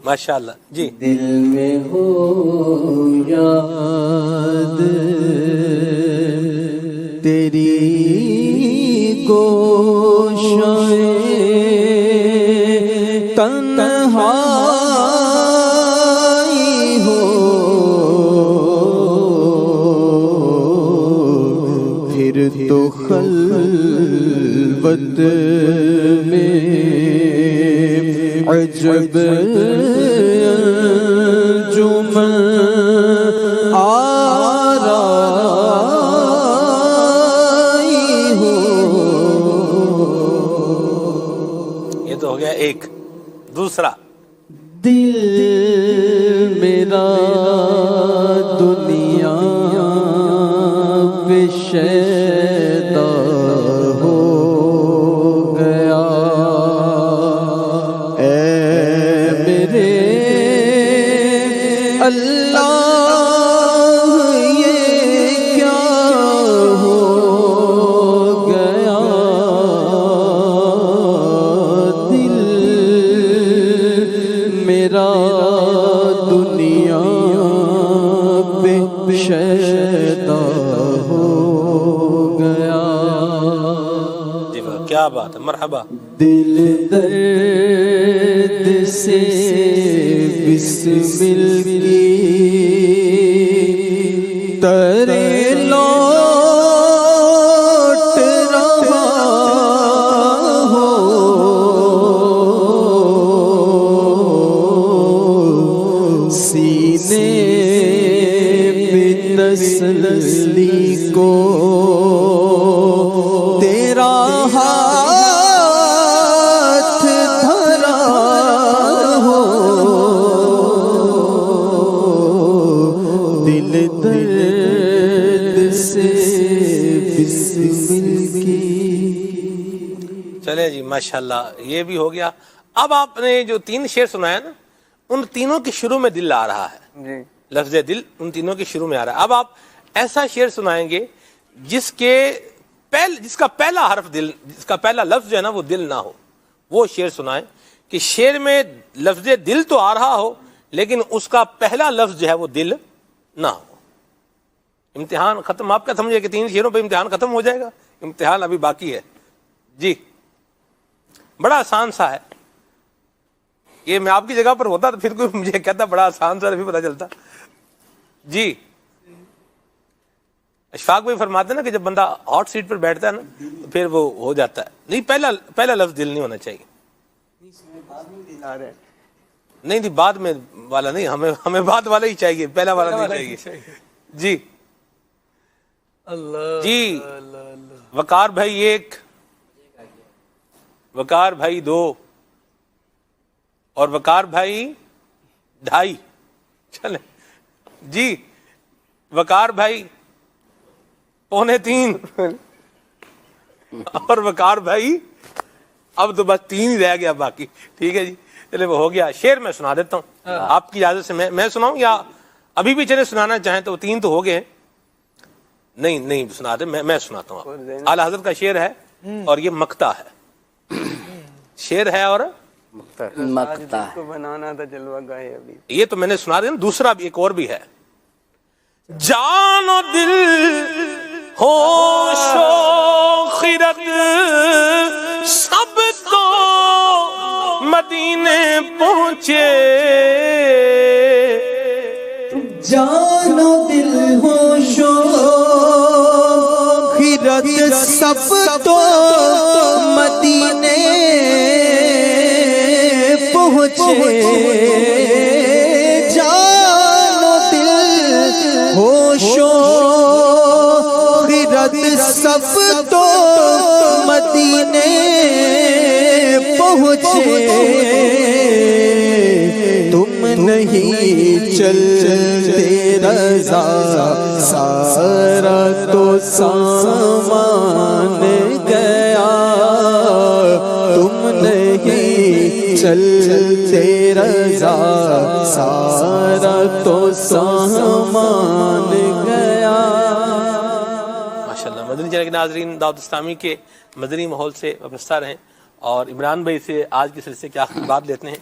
ماشاءاللہ جی. دل میں ہو یاد تیری گوشائے تنہائی ہو پھر تو خلوت میں عجب انجمن آرائی ہو. یہ تو ہو گیا ایک. دوسرا دل میرا دنیا پہ شیدا ہو گیا اے میرے اللہ یہ کیا ہو گیا. دل میرا دنیا پہ شیدا ہو گیا. جی کیا بات ہے. مرحبا. دل درد سے بسمل کی ترے لوٹ رہا ہو سینے پہ تسلی کو تیرا ہاتھ دھرا ہو. دل درد سے بسمل کی. چلے جی ماشاءاللہ یہ بھی ہو گیا. اب آپ نے جو 3 شعر سنایا نا ان تینوں کے شروع میں دل آ رہا ہے جی لفظ دل ان تینوں کے شروع میں آ رہا ہے. اب آپ ایسا شعر سنائیں گے جس کا پہلا حرف دل جس کا پہلا لفظ جو ہے نا وہ دل نہ ہو. وہ شعر سنائیں کہ شعر میں لفظ دل تو آ رہا ہو لیکن اس کا پہلا لفظ جو ہے وہ دل نہ ہو. امتحان ختم. آپ کیا سمجھے کہ 3 شعروں پہ امتحان ختم ہو جائے گا؟ امتحان ابھی باقی ہے. جی بڑا آسان سا ہے یہ. میں آپ کی جگہ پر ہوتا تو پھر کوئی مجھے کہتا بڑا آسان سا بھی پتا چلتا. جی اشفاق بھائی فرماتے ہیں نا کہ جب بندہ ہاٹ سیٹ پر بیٹھتا ہے نا تو پھر وہ ہو جاتا ہے. نہیں پہلا لفظ دل نہیں ہونا چاہیے. نہیں بعد میں والا نہیں. ہمیں بعد والا ہی چاہیے. پہلا والا نہیں چاہیے. جی اللہ جی. وقار بھائی 1 وقار بھائی 2 اور وقار بھائی 2.5. چلے جی. وقار بھائی 2.25 اور وقار بھائی اب تو بس 3 ہی رہ گیا باقی. ٹھیک ہے جی چلے وہ ہو گیا. شعر میں سنا دیتا ہوں آپ کی اجازت سے. میں سناؤں یا ابھی بھی چلے سنانا چاہیں تو 3 تو ہو گئے. نہیں سنا دیں. میں سناتا ہوں. اعلیٰ حضرت کا شعر ہے اور یہ مقطع ہے. شعر ہے اور مقطع کو بنانا تھا جلوہ گاہ ابھی. یہ تو میں نے سنا دیا. دوسرا بھی ایک اور بھی ہے. جان و دل ہوش و خرد سب تو مدینے پہنچے. جان و دل ہوش و خرد سب تو مدینے پہنچے. جان و دل ہوش و خرد سب تو مدینے پہنچے. تم نہیں چلتے رضا سارا تو سامان گیا. تم نہیں چلتے رضا سارا تو سامان گیا. ماشاءاللہ. مدنی چینل کے ناظرین دعوت اسلامی کے مدنی ماحول سے وابستہ رہیں اور عمران بھائی سے آج کے سلسلے کی آخری بات لیتے ہیں.